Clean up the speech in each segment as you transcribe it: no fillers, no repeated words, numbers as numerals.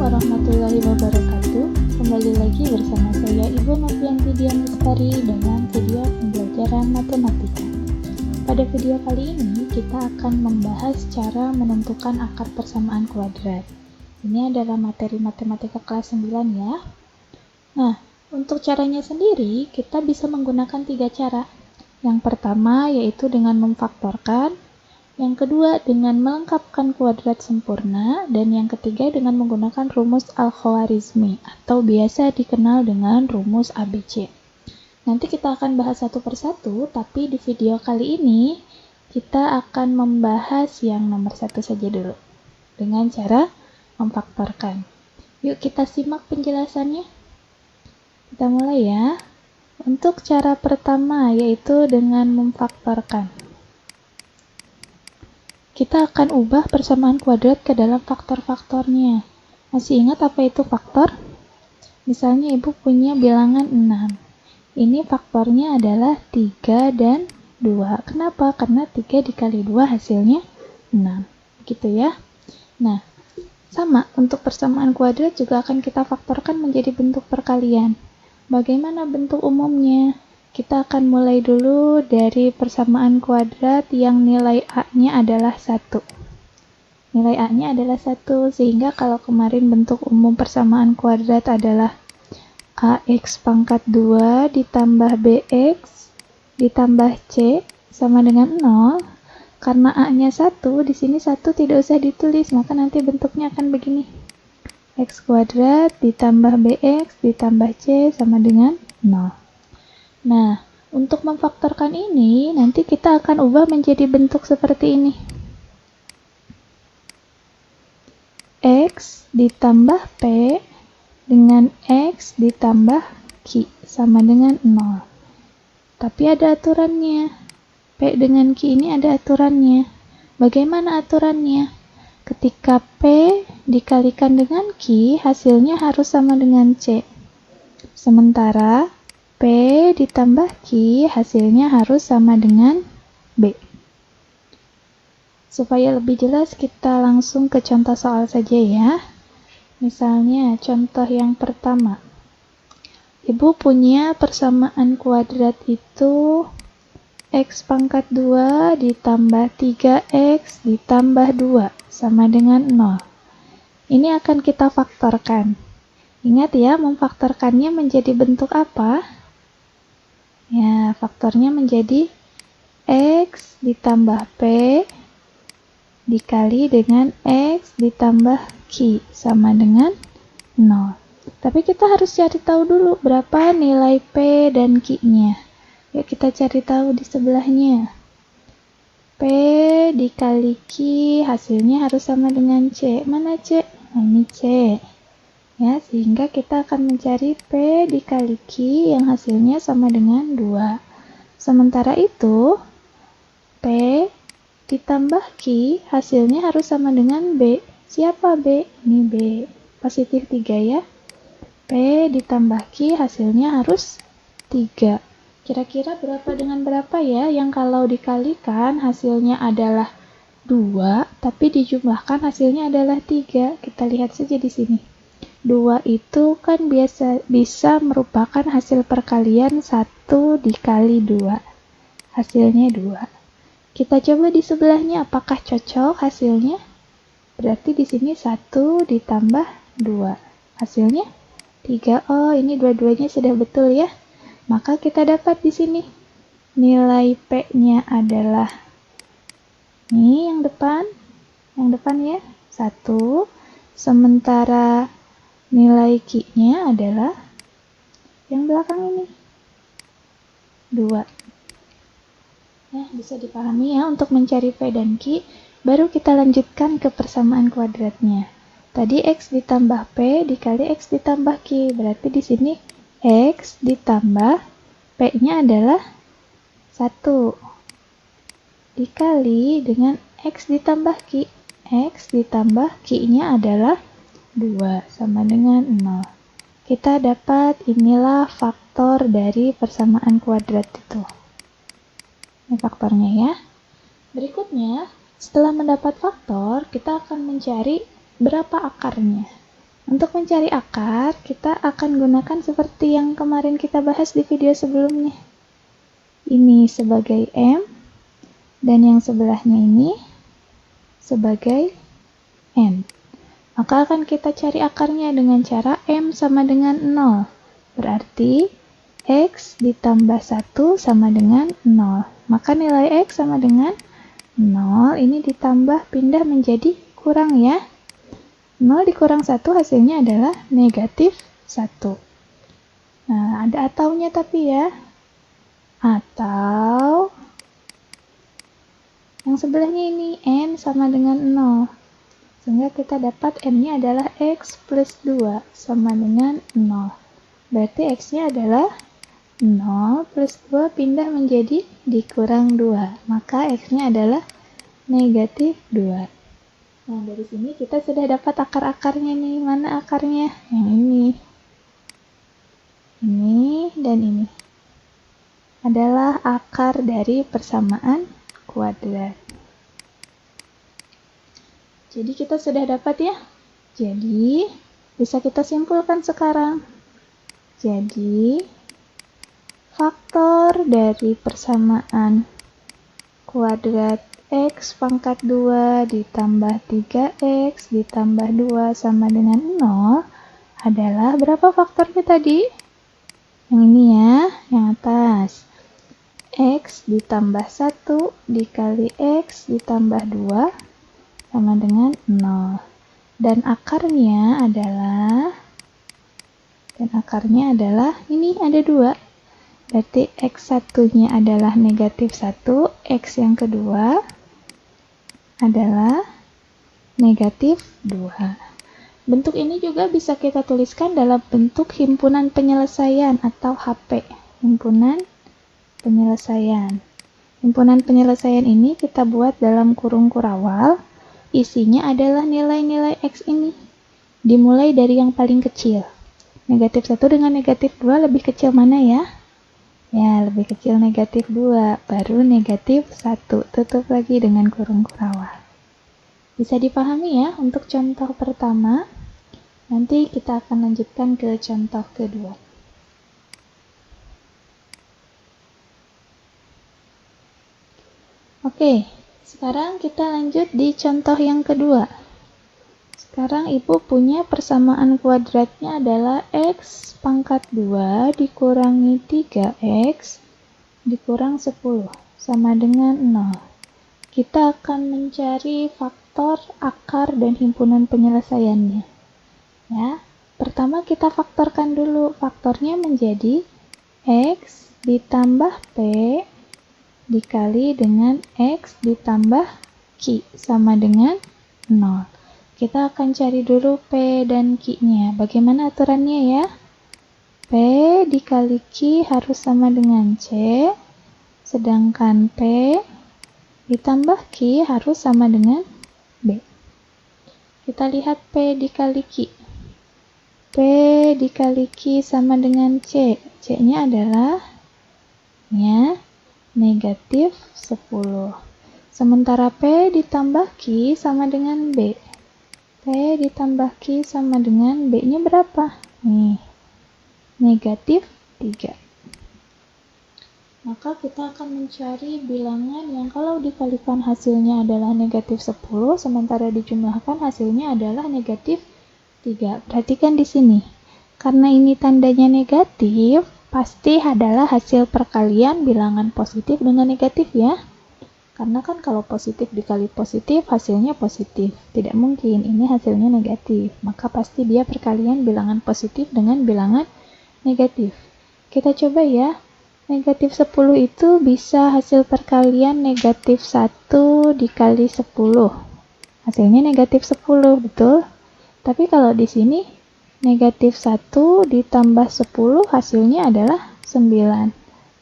warahmatullahi wabarakatuh. Kembali lagi bersama saya Ibu Novianti Dian Lestari dengan video pembelajaran matematika. Pada video kali ini kita akan membahas cara menentukan akar persamaan kuadrat. Ini adalah materi matematika kelas 9 ya. Nah, untuk caranya sendiri kita bisa menggunakan 3 cara. Yang pertama yaitu dengan memfaktorkan, yang kedua dengan melengkapkan kuadrat sempurna, dan yang ketiga dengan menggunakan rumus Al-Khwarizmi atau biasa dikenal dengan rumus ABC. Nanti kita akan bahas satu persatu, tapi di video kali ini kita akan membahas yang nomor 1 saja dulu, dengan cara memfaktorkan. Yuk kita simak penjelasannya. Kita mulai ya. Untuk cara pertama yaitu dengan memfaktorkan. Kita akan ubah persamaan kuadrat ke dalam faktor-faktornya. Masih ingat apa itu faktor? Misalnya ibu punya bilangan 6. Ini faktornya adalah 3 dan 2. Kenapa? Karena 3 dikali 2 hasilnya 6. Gitu ya. Nah, sama untuk persamaan kuadrat juga akan kita faktorkan menjadi bentuk perkalian. Bagaimana bentuk umumnya? Kita akan mulai dulu dari persamaan kuadrat yang nilai A-nya adalah 1. Nilai A-nya adalah 1, sehingga kalau kemarin bentuk umum persamaan kuadrat adalah AX pangkat 2 ditambah BX ditambah C sama dengan 0. Karena A-nya 1, di sini 1 tidak usah ditulis, maka nanti bentuknya akan begini. X kuadrat ditambah BX ditambah C sama dengan 0. Nah, untuk memfaktorkan ini, nanti kita akan ubah menjadi bentuk seperti ini. X ditambah P dengan X ditambah Q sama dengan 0. Tapi ada aturannya. P dengan Q ini ada aturannya. Bagaimana aturannya? Ketika P dikalikan dengan Q, hasilnya harus sama dengan C. Sementara P ditambah Q, hasilnya harus sama dengan B. Supaya lebih jelas, kita langsung ke contoh soal saja ya. Misalnya, contoh yang pertama. Ibu punya persamaan kuadrat itu X pangkat 2 ditambah 3X ditambah 2 sama dengan 0. Ini akan kita faktorkan. Ingat ya, memfaktorkannya menjadi bentuk apa? Ya, faktornya menjadi X ditambah P dikali dengan X ditambah Q sama dengan 0. Tapi kita harus cari tahu dulu berapa nilai P dan Q-nya. Yuk kita cari tahu di sebelahnya. P dikali Q hasilnya harus sama dengan C. Mana C? Nah, ini C. Ya, sehingga kita akan mencari P dikali Q yang hasilnya sama dengan 2. Sementara itu, P ditambah Q hasilnya harus sama dengan B. Siapa B? Ini B. Positif 3 ya. P ditambah Q hasilnya harus 3. Kira-kira berapa dengan berapa ya yang kalau dikalikan hasilnya adalah 2, tapi dijumlahkan hasilnya adalah 3. Kita lihat saja di sini. 2 itu kan bisa merupakan hasil perkalian 1 dikali 2. Hasilnya 2. Kita coba di sebelahnya apakah cocok hasilnya? Berarti di sini 1 ditambah 2. Hasilnya 3. Oh, ini dua-duanya sudah betul ya. Maka kita dapat di sini nilai P-nya adalah ini yang depan ya 1, sementara nilai Q-nya adalah yang belakang ini 2. Nah, bisa dipahami ya untuk mencari P dan Q. Baru kita lanjutkan ke persamaan kuadratnya. Tadi X ditambah P dikali X ditambah Q. Berarti di sini X ditambah P-nya adalah 1 dikali dengan X ditambah Q. X ditambah Q-nya adalah 2 sama dengan 0. Kita dapat inilah faktor dari persamaan kuadrat itu. Ini faktornya ya. Berikutnya, setelah mendapat faktor, kita akan mencari berapa akarnya. Untuk mencari akar, kita akan gunakan seperti yang kemarin kita bahas di video sebelumnya. Ini sebagai M, dan yang sebelahnya ini sebagai N. Maka akan kita cari akarnya dengan cara M sama dengan 0. Berarti X ditambah 1 sama dengan 0. Maka nilai X sama dengan 0, ini ditambah pindah menjadi kurang ya. 0 dikurang 1 hasilnya adalah negatif 1. Nah, ada ataunya tapi ya. Atau yang sebelahnya ini N sama dengan 0. Sehingga kita dapat N-nya adalah X plus 2 sama dengan 0. Berarti X-nya adalah 0 plus 2 pindah menjadi dikurang 2. Maka X-nya adalah negatif 2. Nah, dari sini kita sudah dapat akar-akarnya nih. Mana akarnya? Yang ini. Ini dan ini. Adalah akar dari persamaan kuadrat. Jadi kita sudah dapat ya. Jadi bisa kita simpulkan sekarang. Jadi faktor dari persamaan kuadrat X pangkat 2 ditambah 3X ditambah 2 sama dengan 0 adalah berapa faktornya tadi? Yang ini ya, yang atas. X ditambah 1 dikali X ditambah 2 sama dengan 0. Dan akarnya adalah ini ada 2. Berarti X satunya adalah negatif 1, X yang kedua adalah negatif 2. Bentuk ini juga bisa kita tuliskan dalam bentuk himpunan penyelesaian atau HP. Himpunan penyelesaian. Himpunan penyelesaian ini kita buat dalam kurung kurawal. Isinya adalah nilai-nilai X ini. Dimulai dari yang paling kecil. Negatif 1 dengan negatif 2 lebih kecil mana ya? Ya, lebih kecil negatif 2. Baru negatif 1. Tutup lagi dengan kurung kurawal. Bisa dipahami ya untuk contoh pertama. Nanti kita akan lanjutkan ke contoh kedua. Oke. Sekarang kita lanjut di contoh yang kedua. Sekarang Ibu punya persamaan kuadratnya adalah X pangkat 2 dikurangi 3X dikurang 10 sama dengan 0. Kita akan mencari faktor, akar, dan himpunan penyelesaiannya. Ya, pertama kita faktorkan dulu. Faktornya menjadi X ditambah P dikali dengan X ditambah Q sama dengan 0. Kita akan cari dulu P dan Q-nya. Bagaimana aturannya ya? P dikali Q harus sama dengan C, sedangkan P ditambah Q harus sama dengan B. Kita lihat P dikali Q. P dikali Q sama dengan C. C-nya adalah ya, negatif 10. Sementara P ditambah Q sama dengan B. P ditambah Q sama dengan B-nya berapa? Nih, negatif 3. Maka kita akan mencari bilangan yang kalau dikalikan hasilnya adalah negatif 10, sementara dijumlahkan hasilnya adalah negatif 3. Perhatikan di sini. Karena ini tandanya negatif, pasti adalah hasil perkalian bilangan positif dengan negatif ya. Karena kan kalau positif dikali positif, hasilnya positif. Tidak mungkin, ini hasilnya negatif. Maka pasti dia perkalian bilangan positif dengan bilangan negatif. Kita coba ya. Negatif 10 itu bisa hasil perkalian negatif 1 dikali 10. Hasilnya negatif 10, betul? Tapi kalau di sini, negatif 1 ditambah 10 hasilnya adalah 9.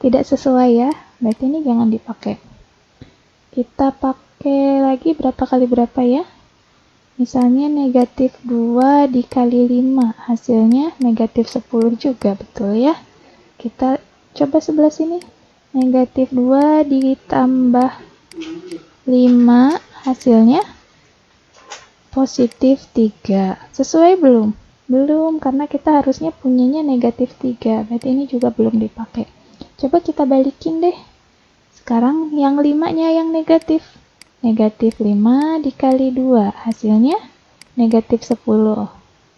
Tidak sesuai ya, berarti ini jangan dipakai. Kita pakai lagi berapa kali berapa ya? Misalnya negatif 2 dikali 5, hasilnya negatif 10 juga, betul ya? Kita coba sebelah sini. Negatif 2 ditambah 5, hasilnya positif 3. Sesuai belum? Belum, karena kita harusnya punyanya negatif 3. Berarti ini juga belum dipakai. Coba kita balikin deh. Sekarang yang 5-nya yang negatif. Negatif 5 dikali 2. Hasilnya negatif 10.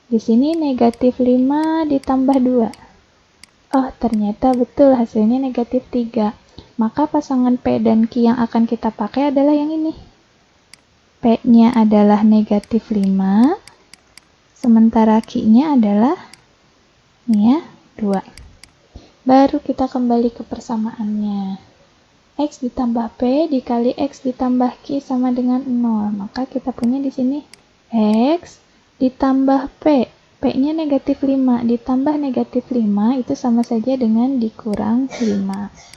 Di sini negatif 5 ditambah 2. Oh, ternyata betul hasilnya negatif 3. Maka pasangan P dan Q yang akan kita pakai adalah yang ini. P-nya adalah negatif 5, sementara Q-nya adalah ini ya, 2. Baru kita kembali ke persamaannya. X ditambah P dikali X ditambah Q sama dengan 0. Maka kita punya di sini X ditambah P. P-nya negatif 5 ditambah negatif 5 itu sama saja dengan dikurang 5.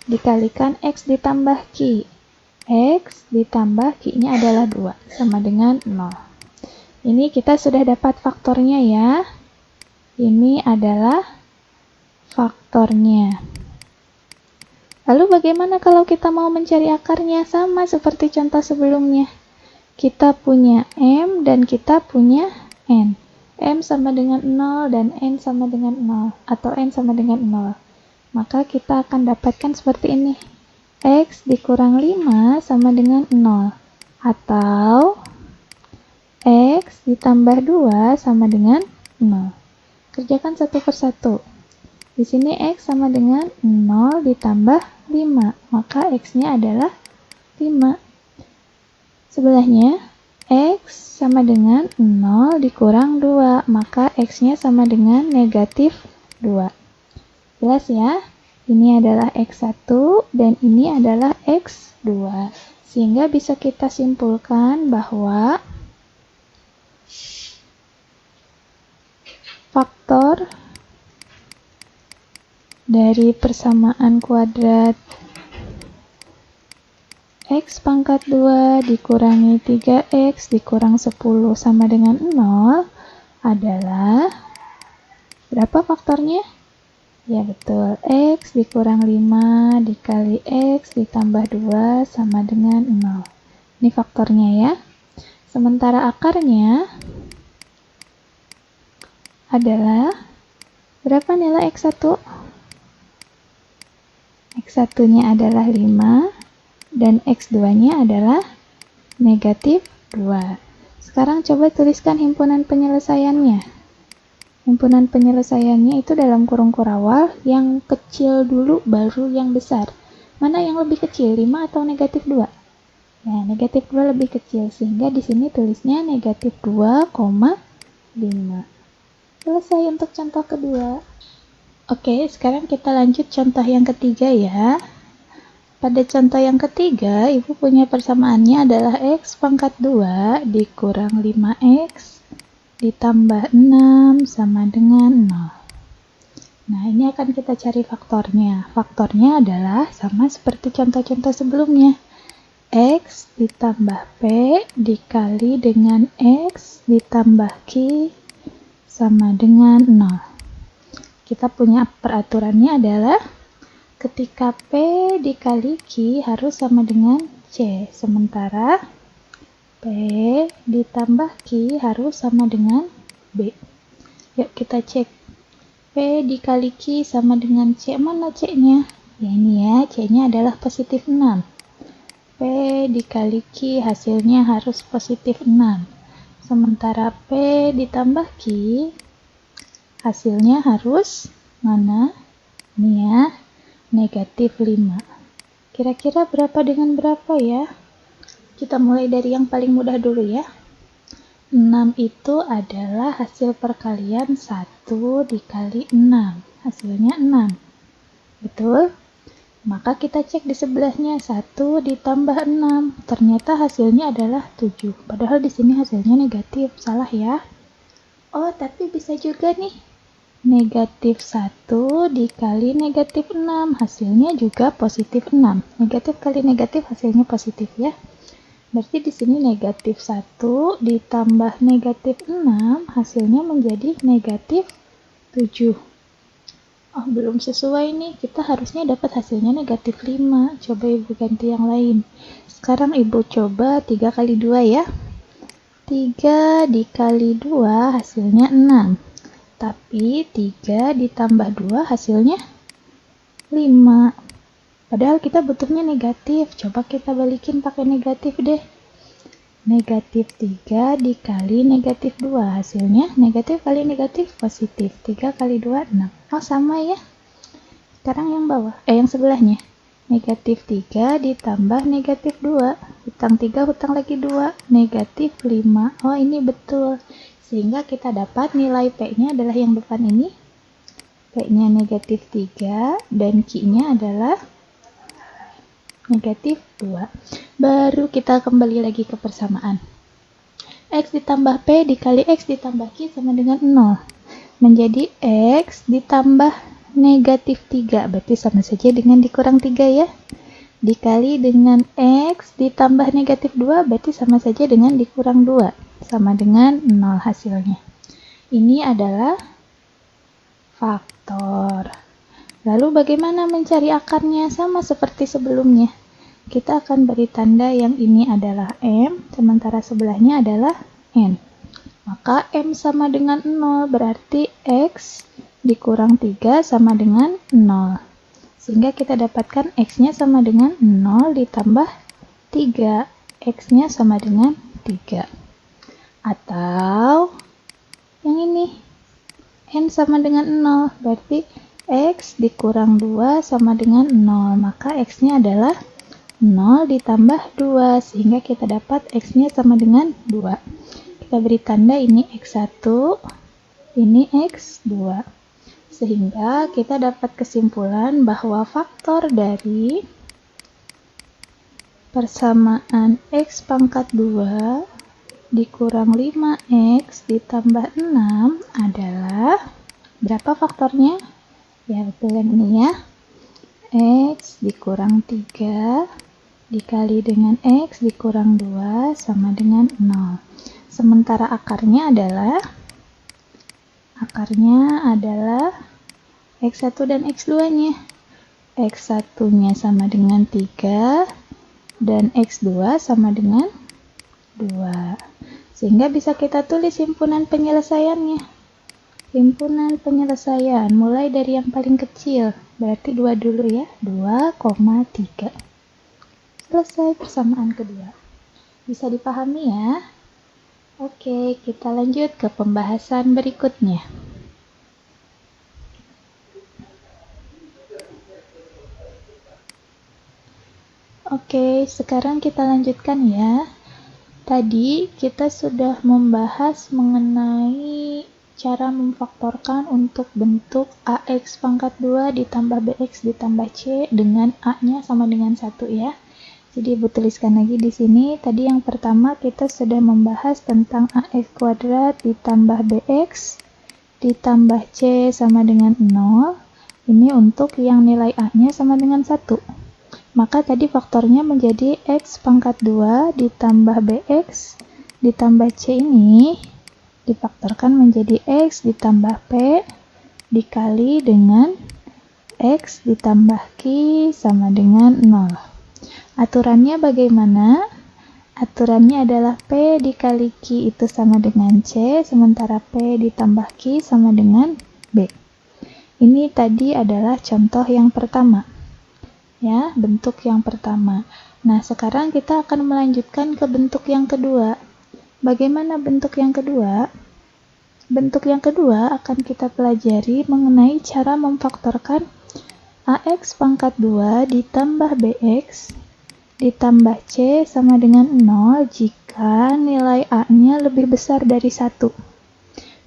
Dikalikan X ditambah Q. X ditambah Q-nya adalah 2 sama dengan 0. Ini kita sudah dapat faktornya ya. Ini adalah faktornya. Lalu bagaimana kalau kita mau mencari akarnya? Sama seperti contoh sebelumnya. Kita punya M dan kita punya N. M sama dengan 0 dan N sama dengan 0. Atau N sama dengan 0. Maka kita akan dapatkan seperti ini. X dikurang 5 sama dengan 0. Atau X ditambah 2 sama dengan 0. Kerjakan satu persatu. Di sini X sama dengan 0 ditambah 5. Maka X-nya adalah 5. Sebelahnya X sama dengan 0 dikurang 2, maka X-nya sama dengan negatif 2. Jelas ya? Ini adalah X1 dan ini adalah X2. Sehingga bisa kita simpulkan bahwa faktor dari persamaan kuadrat X pangkat 2 dikurangi 3X dikurang 10 sama dengan 0 adalah berapa faktornya? Ya betul, X dikurang 5 dikali X ditambah 2 sama dengan 0. Ini faktornya ya. Sementara akarnya adalah berapa nilai X1? X1-nya adalah 5. Dan X2-nya adalah negatif 2. Sekarang coba tuliskan himpunan penyelesaiannya. Himpunan penyelesaiannya itu dalam kurung kurawal, yang kecil dulu baru yang besar. Mana yang lebih kecil, 5 atau negatif 2? Ya, negatif 2 lebih kecil, sehingga di sini tulisnya negatif 2,5. Selesai untuk contoh kedua. Oke, sekarang kita lanjut contoh yang ketiga ya. Pada contoh yang ketiga, Ibu punya persamaannya adalah X pangkat 2 dikurang 5X ditambah 6 sama dengan 0. Nah, ini akan kita cari faktornya. Faktornya adalah sama seperti contoh-contoh sebelumnya. X ditambah P dikali dengan X ditambah Q sama dengan 0. Kita punya peraturannya adalah ketika P dikali Q harus sama dengan C, sementara P ditambah Q harus sama dengan B. Yuk kita cek. P dikali Q sama dengan C, mana C-nya? Ya ini ya, C-nya adalah positif 6. P dikali Q hasilnya harus positif 6. Sementara P ditambah Q hasilnya harus mana? Ini ya. Negatif 5. Kira-kira berapa dengan berapa ya? Kita mulai dari yang paling mudah dulu ya. 6 itu adalah hasil perkalian 1 dikali 6. Hasilnya 6. Betul? Maka kita cek di sebelahnya 1 ditambah 6. Ternyata hasilnya adalah 7. Padahal di sini hasilnya negatif. Salah ya? Oh, tapi bisa juga nih. Negatif 1 dikali negatif 6, hasilnya juga positif 6. Negatif kali negatif hasilnya positif ya. Berarti di sini negatif 1 ditambah negatif 6, hasilnya menjadi negatif 7. Oh, belum sesuai nih. Kita harusnya dapat hasilnya negatif 5. Coba Ibu ganti yang lain. Sekarang Ibu coba 3 kali 2 ya. 3 3 dikali 2 hasilnya 6. Tapi 3 ditambah 2 hasilnya 5. Padahal kita butuhnya negatif. Coba kita balikin pakai negatif deh. Negatif 3 dikali negatif 2. Hasilnya negatif kali negatif positif. 3 kali 2, 6. Oh, sama ya. Sekarang yang bawah. Yang sebelahnya. Negatif 3 ditambah negatif 2. Hutang 3, hutang lagi 2. Negatif 5. Oh, ini betul. Sehingga kita dapat nilai P-nya adalah yang depan ini. P-nya negatif 3 dan Q-nya adalah negatif 2. Baru kita kembali lagi ke persamaan. X ditambah P dikali X ditambah Q sama dengan 0. Menjadi X ditambah negatif 3. Berarti sama saja dengan dikurang 3 ya. Dikali dengan X ditambah negatif 2. Berarti sama saja dengan dikurang 2. Sama dengan 0 hasilnya. Ini adalah faktor. Lalu bagaimana mencari akarnya? Sama seperti sebelumnya. Kita akan beri tanda yang ini adalah M, sementara sebelahnya adalah N. Maka M sama dengan 0, berarti X dikurang 3 sama dengan 0. Sehingga kita dapatkan X-nya sama dengan 0 ditambah 3. X-nya sama dengan 3. Atau yang ini, N sama dengan 0, berarti X dikurang 2 sama dengan 0, maka X-nya adalah 0 ditambah 2, sehingga kita dapat X-nya sama dengan 2. Kita beri tanda ini X1, ini X2. Sehingga kita dapat kesimpulan bahwa faktor dari persamaan X pangkat 2 dikurang 5X ditambah 6 adalah berapa faktornya? Ya, betul yang ini ya. X dikurang 3 dikali dengan X dikurang 2 sama dengan 0. Sementara akarnya adalah X1 dan X2-nya. X1-nya sama dengan 3 dan X2 sama dengan 2. Sehingga bisa kita tulis himpunan penyelesaiannya. Himpunan penyelesaian mulai dari yang paling kecil, berarti 2 dulu ya, 2,3. Selesai persamaan kedua. Bisa dipahami ya? Oke, kita lanjut ke pembahasan berikutnya. Oke, sekarang kita lanjutkan ya. Tadi kita sudah membahas mengenai cara memfaktorkan untuk bentuk AX pangkat 2 ditambah BX ditambah C dengan A-nya sama dengan 1 ya. Jadi Ibu tuliskan lagi di sini. Tadi yang pertama kita sudah membahas tentang AX kuadrat ditambah BX ditambah C sama dengan 0. Ini untuk yang nilai A-nya sama dengan 1. Maka tadi faktornya menjadi X pangkat 2 ditambah BX ditambah C ini difaktorkan menjadi X ditambah P dikali dengan X ditambah Q sama dengan 0. Aturannya bagaimana? Aturannya adalah P dikali Q itu sama dengan C, sementara P ditambah Q sama dengan B. Ini tadi adalah contoh yang pertama. Ya, bentuk yang pertama. Nah, sekarang kita akan melanjutkan ke bentuk yang kedua. Bagaimana bentuk yang kedua? Bentuk yang kedua akan kita pelajari mengenai cara memfaktorkan AX pangkat 2 ditambah BX ditambah C sama dengan 0 jika nilai A-nya lebih besar dari 1.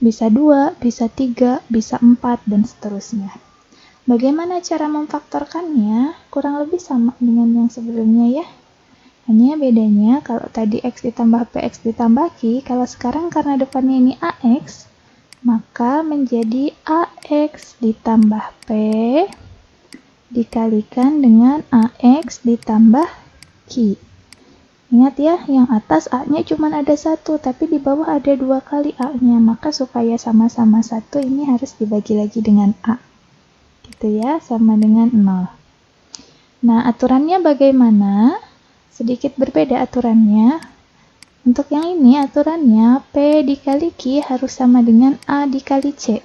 Bisa 2, bisa 3, bisa 4, dan seterusnya. Bagaimana cara memfaktorkannya? Kurang lebih sama dengan yang sebelumnya ya. Hanya bedanya kalau tadi X ditambah PX ditambah Q, kalau sekarang karena depannya ini AX, maka menjadi AX ditambah P dikalikan dengan AX ditambah Q. Ingat ya, yang atas A-nya cuma ada 1, tapi di bawah ada 2 kali A-nya, maka supaya sama-sama 1 ini harus dibagi lagi dengan A. Gitu ya, sama dengan 0. Nah, aturannya bagaimana? Sedikit berbeda aturannya. Untuk yang ini aturannya P dikali Q harus sama dengan A dikali C.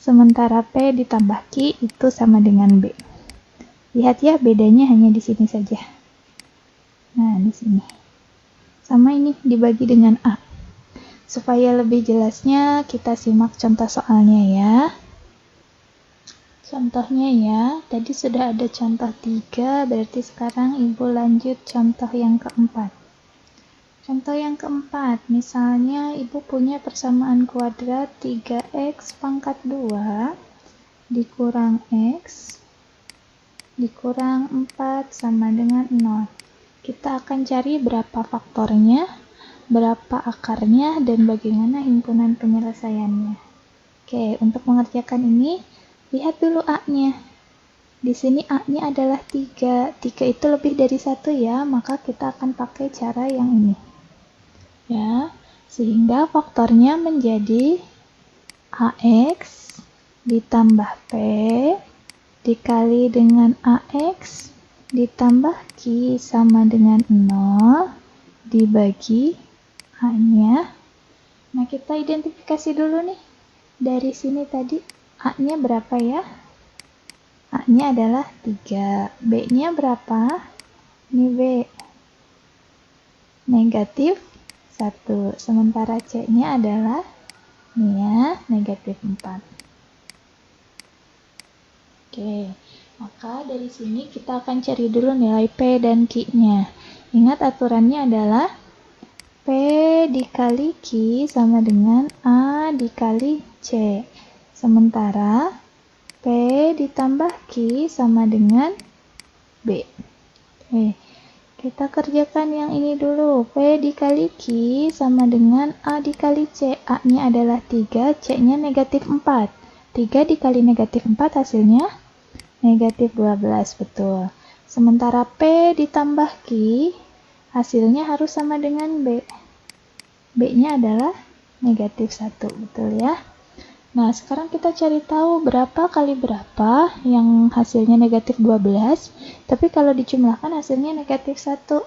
Sementara P ditambah Q itu sama dengan B. Lihat ya, bedanya hanya di sini saja. Nah, di sini. Sama ini dibagi dengan A. Supaya lebih jelasnya, kita simak contoh soalnya ya. Contohnya ya, tadi sudah ada contoh 3, berarti sekarang Ibu lanjut contoh yang keempat. Contoh yang keempat, misalnya Ibu punya persamaan kuadrat 3x pangkat 2 dikurang x dikurang 4 sama dengan 0. Kita akan cari berapa faktornya, berapa akarnya, dan bagaimana himpunan penyelesaiannya. Oke, untuk mengerjakan ini, lihat dulu A-nya. Di sini A-nya adalah 3. 3 itu lebih dari 1 ya, maka kita akan pakai cara yang ini. Ya, sehingga faktornya menjadi AX ditambah P dikali dengan AX ditambah Q sama dengan 0 dibagi A-nya. Nah, kita identifikasi dulu nih. Dari sini tadi A-nya berapa ya? A-nya adalah 3. B-nya berapa? Ini B. Negatif 1. Sementara C-nya adalah ini ya, negatif 4. Oke, maka dari sini kita akan cari dulu nilai P dan Q-nya. Ingat aturannya adalah P dikali Q sama dengan A dikali C. Sementara P ditambah Q sama dengan B. Oke, kita kerjakan yang ini dulu. P dikali Q sama dengan A dikali C. A-nya adalah 3, C-nya negatif 4. 3 dikali negatif 4 hasilnya negatif 12, betul. Sementara P ditambah Q, hasilnya harus sama dengan B. B-nya adalah negatif 1, betul ya. Nah, sekarang kita cari tahu berapa kali berapa yang hasilnya negatif 12, tapi kalau dijumlahkan hasilnya negatif 1.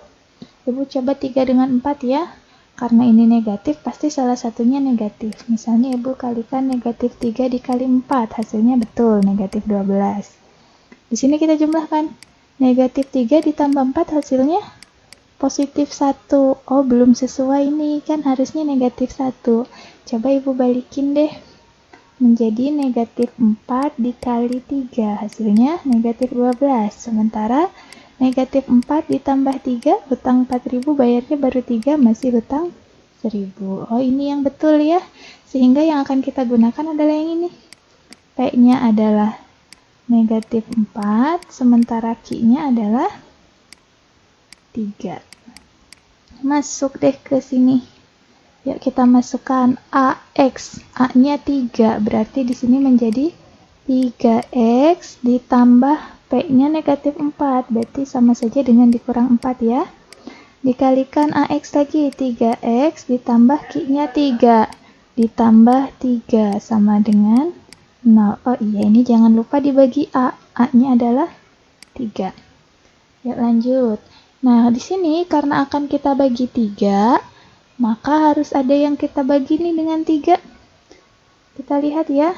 Ibu coba 3 dengan 4 ya. Karena ini negatif, pasti salah satunya negatif. Misalnya Ibu kalikan negatif 3 dikali 4, hasilnya betul, negatif 12. Di sini kita jumlahkan. Negatif 3 ditambah 4 hasilnya positif 1. Oh, belum sesuai nih, kan harusnya negatif 1. Coba Ibu balikin deh. Menjadi negatif 4 dikali 3. Hasilnya negatif 12. Sementara negatif 4 ditambah 3, hutang 4.000, bayarnya baru 3, masih hutang 1.000. Oh, ini yang betul ya. Sehingga yang akan kita gunakan adalah yang ini. P-nya adalah negatif 4, sementara Q-nya adalah 3. Masuk deh ke sini. Yuk kita masukkan AX. A-nya 3, berarti di sini menjadi 3X ditambah P-nya negatif 4, berarti sama saja dengan dikurang 4 ya. Dikalikan AX lagi, 3X ditambah Q-nya 3, ditambah 3 sama dengan 0. Oh iya, ini jangan lupa dibagi A. A-nya adalah 3. Yuk lanjut. Nah, di sini karena akan kita bagi 3, maka harus ada yang kita bagi nih dengan 3. Kita lihat ya.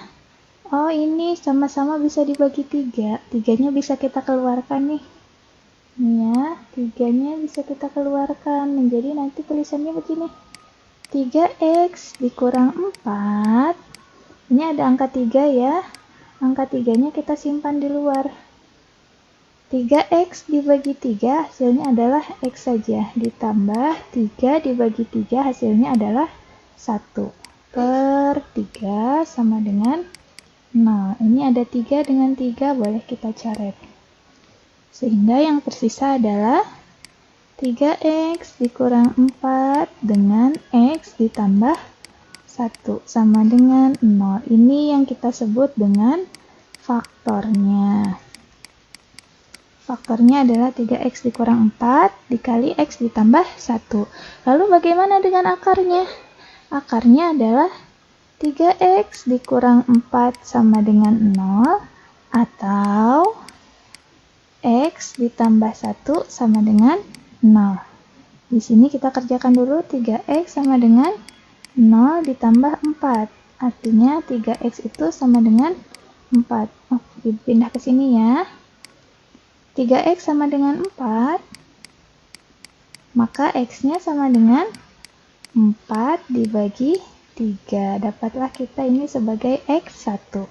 Oh, ini sama-sama bisa dibagi 3. 3-nya bisa kita keluarkan nih. Nih ya, 3-nya bisa kita keluarkan. Menjadi nanti tulisannya begini. 3X dikurang 4. Ini ada angka 3 ya. Angka 3-nya kita simpan di luar. 3X dibagi 3 hasilnya adalah X saja. Ditambah 3 dibagi 3 hasilnya adalah 1/3 sama dengan 0. Ini ada 3 dengan 3, boleh kita coret. Sehingga yang tersisa adalah 3X dikurang 4 dengan X ditambah 1 sama dengan 0. Ini yang kita sebut dengan faktornya. Faktornya adalah 3X dikurang 4 dikali X ditambah 1. Lalu bagaimana dengan akarnya? Akarnya adalah 3X dikurang 4 sama dengan 0 atau X ditambah 1 sama dengan 0. Di sini kita kerjakan dulu 3x sama dengan 0 ditambah 4. Artinya 3x itu sama dengan 4. Oh, pindah ke sini ya. 3x sama dengan 4, maka x-nya sama dengan 4 dibagi 3. Dapatlah kita ini sebagai x1.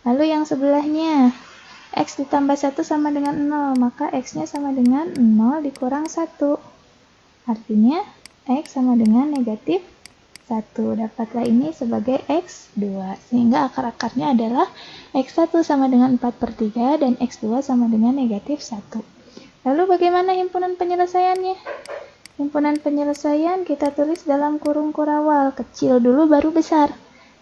Lalu yang sebelahnya, x ditambah 1 sama dengan 0, maka x-nya sama dengan 0 dikurang 1. Artinya x sama dengan negatif 1. Dapatlah ini sebagai x2. Sehingga akar-akarnya adalah x1 sama dengan 4/3 dan x2 sama dengan negatif 1. Lalu bagaimana himpunan penyelesaiannya? Himpunan penyelesaian kita tulis dalam kurung kurawal. Kecil dulu baru besar.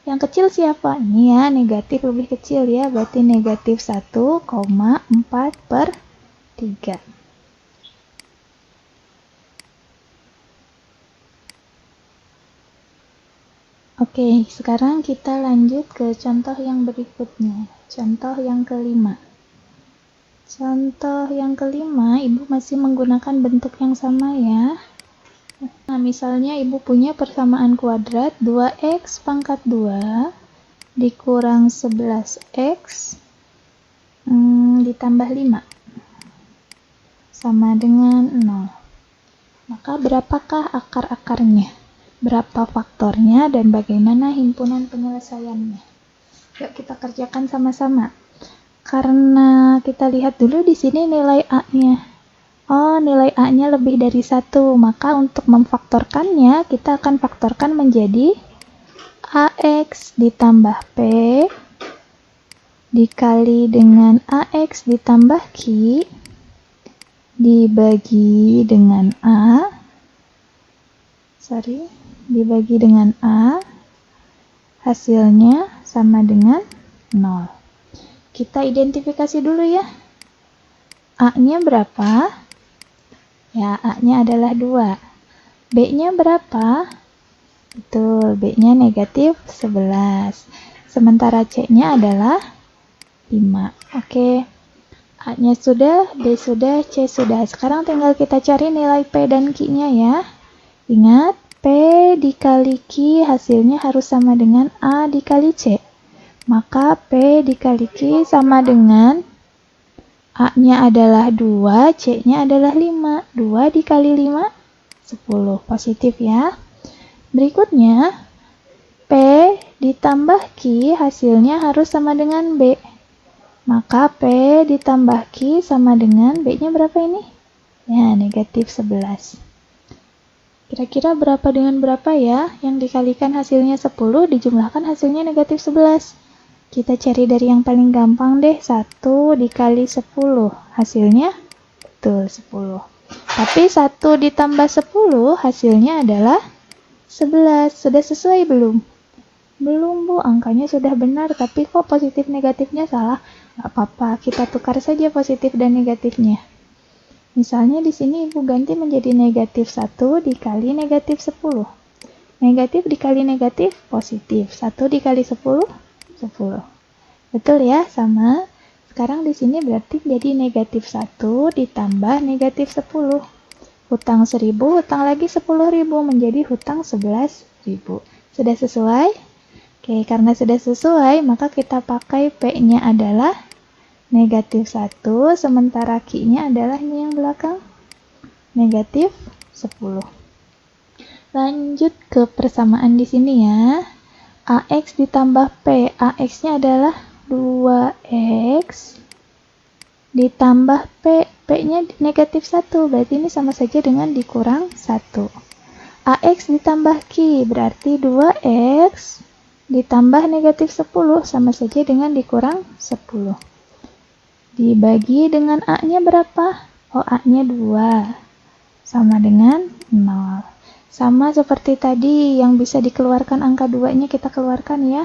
Yang kecil siapa? Ini ya, negatif lebih kecil ya. Berarti negatif 1,4/3. Oke, sekarang kita lanjut ke contoh yang berikutnya. Contoh yang kelima. Contoh yang kelima, Ibu masih menggunakan bentuk yang sama ya. Nah, misalnya Ibu punya persamaan kuadrat 2x pangkat 2 dikurang 11x ditambah 5 sama dengan 0. Maka berapakah akar-akarnya? Berapa faktornya dan bagaimana himpunan penyelesaiannya? Yuk kita kerjakan sama-sama. Karena kita lihat dulu di sini nilai A-nya. Oh, nilai A-nya lebih dari 1. Maka untuk memfaktorkannya, kita akan faktorkan menjadi AX ditambah P dikali dengan AX ditambah Q dibagi dengan dibagi dengan A, hasilnya sama dengan 0. Kita identifikasi dulu ya. A-nya berapa? Ya, A-nya adalah 2. B-nya berapa? Betul, B-nya negatif 11. Sementara C-nya adalah 5. Oke. A-nya sudah, B sudah, C sudah. Sekarang tinggal kita cari nilai P dan Q-nya ya. Ingat, P dikali Q hasilnya harus sama dengan A dikali C. Maka P dikali Q sama dengan A-nya adalah 2, C-nya adalah 5. 2 dikali 5, 10. Positif ya. Berikutnya, P ditambah Q hasilnya harus sama dengan B. Maka P ditambah Q sama dengan B-nya berapa ini? Ya, negatif 11. Kira-kira berapa dengan berapa ya? Yang dikalikan hasilnya 10, dijumlahkan hasilnya negatif 11. Kita cari dari yang paling gampang deh. 1 dikali 10. Hasilnya? Betul, 10. Tapi 1 ditambah 10 hasilnya adalah 11. Sudah sesuai belum? Belum, Bu. Angkanya sudah benar, tapi kok positif negatifnya salah? Gak apa-apa, kita tukar saja positif dan negatifnya. Misalnya di sini Ibu ganti menjadi negatif 1 dikali negatif 10. Negatif dikali negatif, positif. 1 dikali 10, 10. Betul ya, sama. Sekarang di sini berarti jadi negatif 1 ditambah negatif 10. Hutang 1000, hutang lagi 10.000 menjadi hutang 11.000. Sudah sesuai? Oke, karena sudah sesuai, maka kita pakai P-nya adalah negatif 1, sementara Q-nya adalah ini yang belakang, negatif 10. Lanjut ke persamaan di sini ya. AX ditambah P. AX-nya adalah 2X ditambah P. P-nya negatif 1, berarti ini sama saja dengan dikurang 1. AX ditambah Q, berarti 2X ditambah negatif 10, sama saja dengan dikurang 10. Dibagi dengan A-nya berapa? Oh, A-nya 2. Sama dengan 0. Sama seperti tadi, yang bisa dikeluarkan angka 2-nya kita keluarkan ya.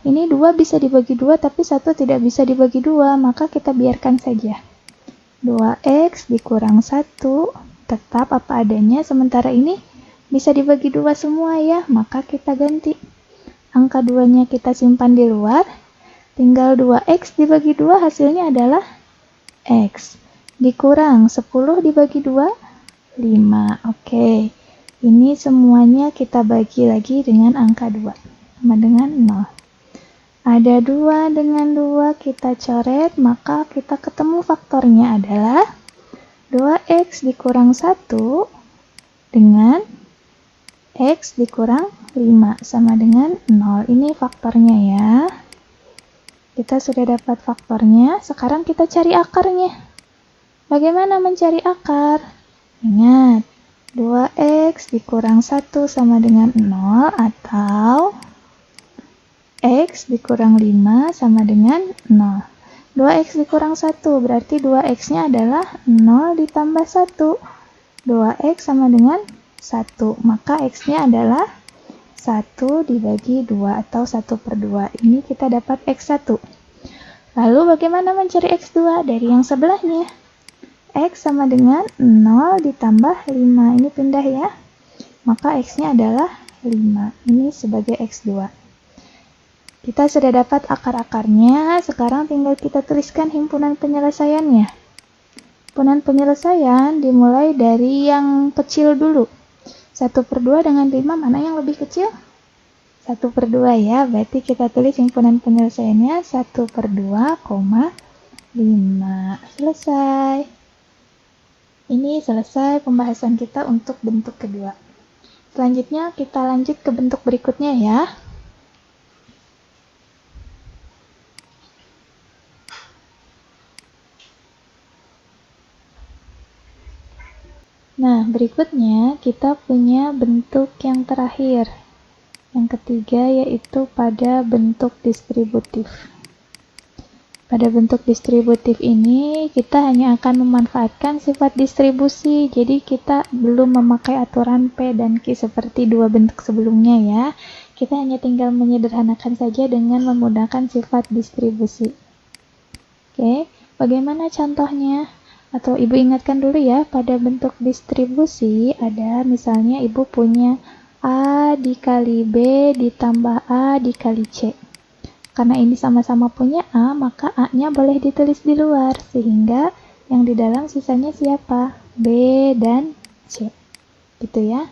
Ini 2 bisa dibagi 2, tapi 1 tidak bisa dibagi 2, maka kita biarkan saja. 2X dikurang 1, tetap apa adanya, sementara ini bisa dibagi 2 semua ya, maka kita ganti. Angka 2-nya kita simpan di luar. Tinggal 2X dibagi 2 hasilnya adalah X. Dikurang 10 dibagi 2, Oke, ini semuanya kita bagi lagi dengan angka 2 sama dengan 0. Ada 2 dengan 2 kita coret, maka kita ketemu faktornya adalah 2x dikurang 1 dengan x dikurang 5 sama dengan 0. Ini faktornya ya. Kita sudah dapat faktornya, sekarang kita cari akarnya. Bagaimana mencari akar? Ingat, 2x dikurang 1 sama dengan 0 atau x dikurang 5 sama dengan 0. 2x dikurang 1 berarti 2x-nya adalah 0 ditambah 1. 2x sama dengan 1, maka x-nya adalah 1 dibagi 2 atau 1/2. Ini kita dapat x1. Lalu bagaimana mencari x2? Dari yang sebelahnya. X sama dengan 0 ditambah 5. Ini pindah ya. Maka x-nya adalah 5. Ini sebagai x2. Kita sudah dapat akar-akarnya. Sekarang tinggal kita tuliskan himpunan penyelesaiannya. Himpunan penyelesaian dimulai dari yang kecil dulu. 1/2 dengan 5 mana yang lebih kecil? 1/2 ya, berarti kita tulis himpunan penyelesaiannya 1/2,5. Selesai. Ini selesai pembahasan kita untuk bentuk kedua. Selanjutnya kita lanjut ke bentuk berikutnya ya. Nah, berikutnya kita punya bentuk yang terakhir. Yang ketiga yaitu pada bentuk distributif. Pada bentuk distributif ini kita hanya akan memanfaatkan sifat distribusi. Jadi kita belum memakai aturan P dan Q seperti dua bentuk sebelumnya ya. Kita hanya tinggal menyederhanakan saja dengan menggunakan sifat distribusi. Oke, bagaimana contohnya? Atau ibu ingatkan dulu ya, pada bentuk distribusi ada misalnya ibu punya A dikali B ditambah A dikali C. Karena ini sama-sama punya A, maka A-nya boleh ditulis di luar, sehingga yang di dalam sisanya siapa? B dan C. Gitu ya.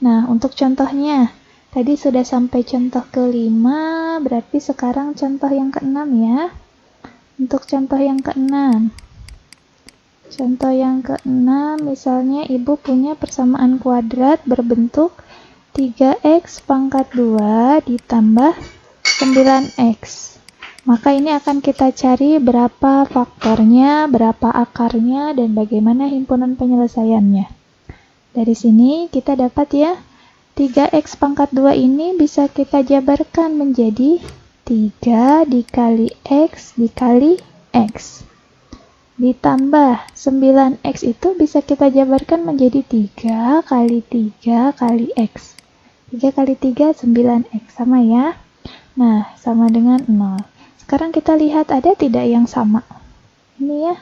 Nah, untuk contohnya, tadi sudah sampai contoh ke-5, berarti sekarang contoh yang ke-6 ya. Untuk contoh yang ke-6. Contoh yang ke-6, misalnya ibu punya persamaan kuadrat berbentuk 3x pangkat 2 ditambah 9x. Maka ini akan kita cari berapa faktornya, berapa akarnya, dan bagaimana himpunan penyelesaiannya. Dari sini kita dapat ya, 3x pangkat 2 ini bisa kita jabarkan menjadi 3 dikali x dikali x. Ditambah 9x itu bisa kita jabarkan menjadi 3 kali 3 kali x. 3 kali 3, 9x. Sama ya? Nah, sama dengan 0. Sekarang kita lihat ada tidak yang sama? Ini ya.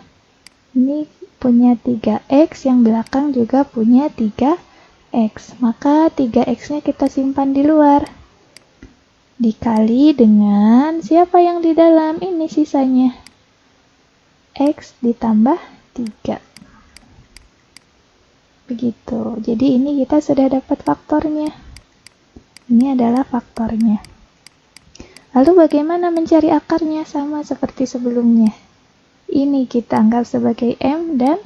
Ini punya 3x, yang belakang juga punya 3x. Maka 3x-nya kita simpan di luar. Dikali dengan siapa yang di dalam? Ini sisanya. X ditambah 3. Begitu. Jadi ini kita sudah dapat faktornya. Ini adalah faktornya. Lalu bagaimana mencari akarnya? Sama seperti sebelumnya. Ini kita anggap sebagai M dan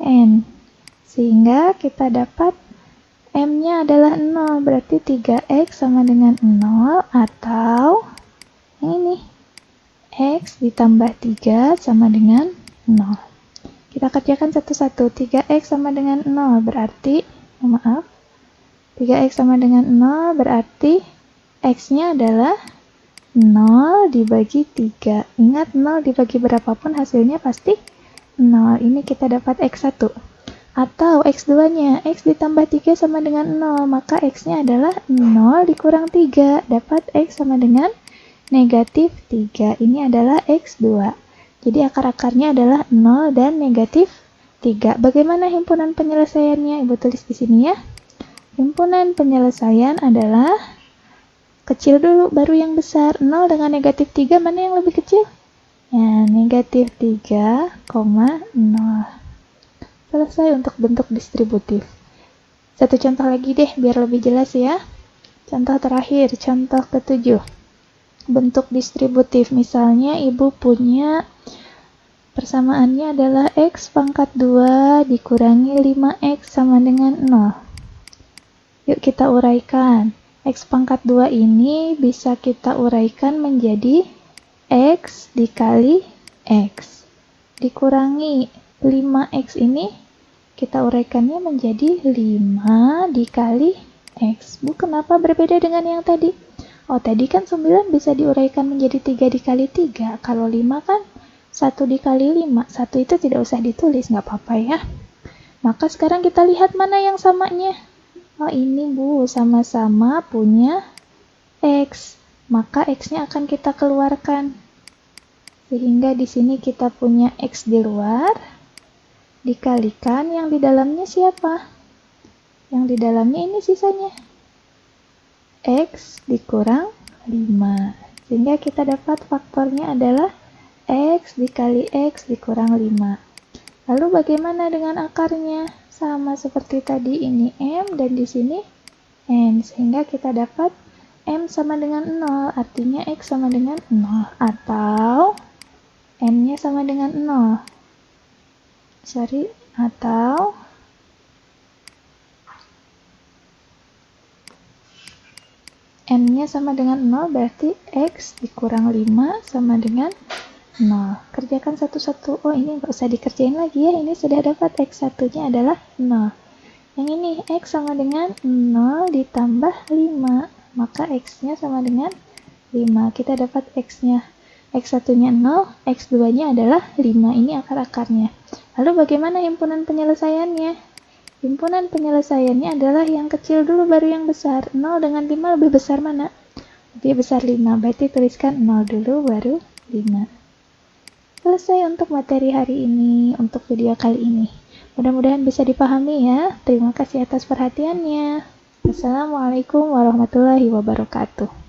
N. Sehingga kita dapat M-nya adalah 0. Berarti 3X sama dengan 0 atau yang ini. X ditambah 3 sama dengan 0. Kita kerjakan satu-satu. 3x sama dengan 0 berarti, 3x sama dengan 0 berarti x-nya adalah 0 dibagi 3. Ingat 0 dibagi berapapun hasilnya pasti 0. Ini kita dapat x1. Atau x2-nya, x ditambah 3 sama dengan 0. Maka x-nya adalah 0 dikurang 3. Dapat x sama dengan negatif 3. Ini adalah x2. Jadi akar-akarnya adalah 0 dan negatif 3. Bagaimana himpunan penyelesaiannya? Ibu tulis di sini ya. Himpunan penyelesaian adalah kecil dulu, baru yang besar. 0 dengan negatif 3, mana yang lebih kecil? Ya, negatif 3,0. Selesai untuk bentuk distributif. Satu contoh lagi deh, biar lebih jelas ya. Contoh terakhir, contoh ke-7. Bentuk distributif, misalnya ibu punya persamaannya adalah X pangkat 2 dikurangi 5X sama dengan 0. Yuk kita uraikan. X pangkat 2 ini bisa kita uraikan menjadi X dikali X. Dikurangi 5X ini, kita uraikannya menjadi 5 dikali X. Bu, kenapa berbeda dengan yang tadi? Oh, tadi kan 9 bisa diuraikan menjadi 3 dikali 3. Kalau 5 kan 1 dikali 5. 1 itu tidak usah ditulis, nggak apa-apa ya. Maka sekarang kita lihat mana yang samanya. Oh, ini Bu, sama-sama punya X. Maka X-nya akan kita keluarkan. Sehingga di sini kita punya X di luar, dikalikan yang di dalamnya siapa? Yang di dalamnya ini sisanya. X dikurang 5. Sehingga kita dapat faktornya adalah X dikali X dikurang 5. Lalu bagaimana dengan akarnya? Sama seperti tadi, ini M dan di sini N. Sehingga kita dapat M sama dengan 0, artinya X sama dengan 0. Atau N-nya sama dengan 0. Atau N-nya sama dengan 0, berarti X dikurang 5 sama dengan 0. Kerjakan satu-satu. Oh, ini nggak usah dikerjain lagi ya, ini sudah dapat X1-nya adalah 0. Yang ini X sama dengan 0 ditambah 5, maka X-nya sama dengan 5. Kita dapat X-nya. X1-nya 0, X2-nya adalah 5. Ini akar-akarnya. Lalu bagaimana himpunan penyelesaiannya? Himpunan penyelesaiannya adalah yang kecil dulu baru yang besar. 0 dengan 5 lebih besar mana? Lebih besar 5, berarti tuliskan 0 dulu baru 5. Selesai untuk materi hari ini, untuk video kali ini. Mudah-mudahan bisa dipahami ya. Terima kasih atas perhatiannya. Assalamualaikum warahmatullahi wabarakatuh.